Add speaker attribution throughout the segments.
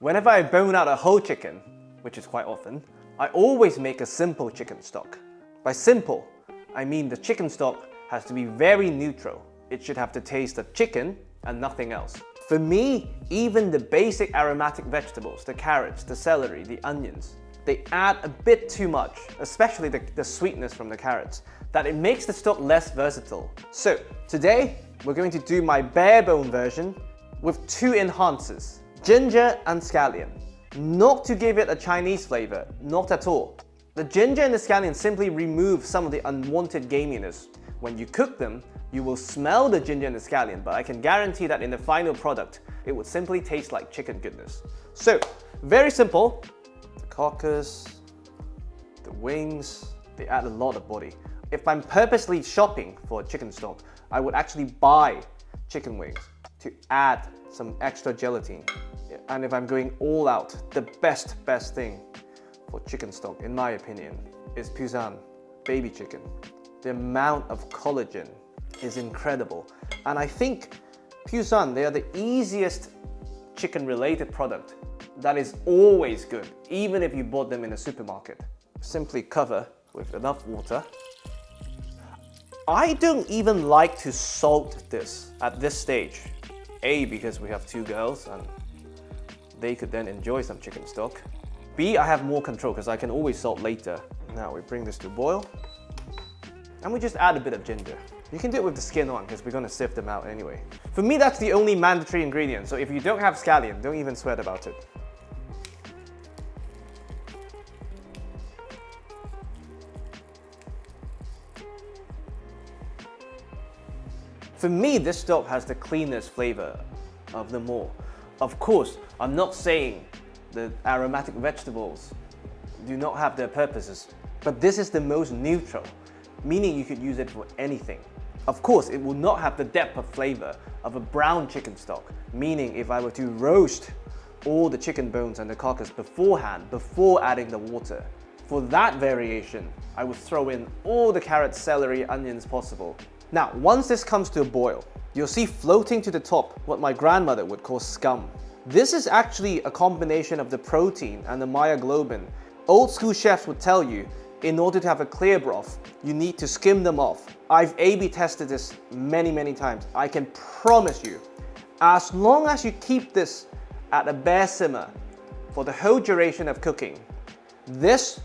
Speaker 1: Whenever I bone out a whole chicken, which is quite often, I always make a simple chicken stock. By simple, I mean the chicken stock has to be very neutral. It should have the taste of chicken and nothing else. For me, even the basic aromatic vegetables, the carrots, the celery, the onions, they add a bit too much, especially the sweetness from the carrots, that it makes the stock less versatile. So today, we're going to do my bare bone version with two enhancers, ginger and scallion. Not to give it a Chinese flavor, not at all. The ginger and the scallion simply remove some of the unwanted gaminess. When you cook them, you will smell the ginger and the scallion, but I can guarantee that in the final product, it would simply taste like chicken goodness. So, very simple. The carcass, the wings, they add a lot of body. If I'm purposely shopping for a chicken stock, I would actually buy chicken wings to add some extra gelatin. And if I'm going all out, the best thing for chicken stock, in my opinion, is Pusan baby chicken. The amount of collagen is incredible. And I think Pusan, they are the easiest chicken-related product that is always good, even if you bought them in a supermarket. Simply cover with enough water. I don't even like to salt this at this stage. A, because we have two girls and they could then enjoy some chicken stock. B, I have more control because I can always salt later. Now we bring this to a boil and we just add a bit of ginger. You can do it with the skin on because we're going to sift them out anyway. For me, that's the only mandatory ingredient, so if you don't have scallion, don't even sweat about it. For me, this stock has the cleanest flavor of them all. Of course, I'm not saying the aromatic vegetables do not have their purposes, but this is the most neutral, meaning you could use it for anything. Of course, it will not have the depth of flavor of a brown chicken stock, meaning if I were to roast all the chicken bones and the carcass beforehand, before adding the water, for that variation, I would throw in all the carrots, celery, onions possible. Now, once this comes to a boil, you'll see floating to the top what my grandmother would call scum. This is actually a combination of the protein and the myoglobin. Old school chefs would tell you, in order to have a clear broth, you need to skim them off. I've A/B tested this many times. I can promise you, as long as you keep this at a bare simmer for the whole duration of cooking, this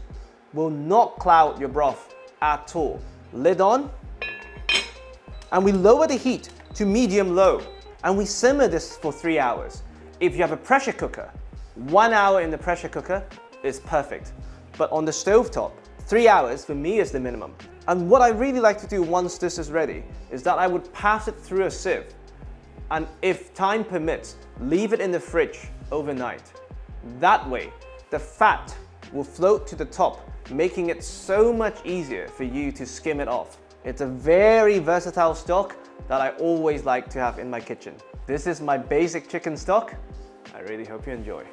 Speaker 1: will not cloud your broth at all. Lid on, and we lower the heat to medium-low, and we simmer this for 3 hours. If you have a pressure cooker, 1 hour in the pressure cooker is perfect. But on the stovetop, 3 hours for me is the minimum. And what I really like to do once this is ready is that I would pass it through a sieve, and if time permits, leave it in the fridge overnight. That way, the fat will float to the top, making it so much easier for you to skim it off. It's a very versatile stock that I always like to have in my kitchen. This is my basic chicken stock. I really hope you enjoy.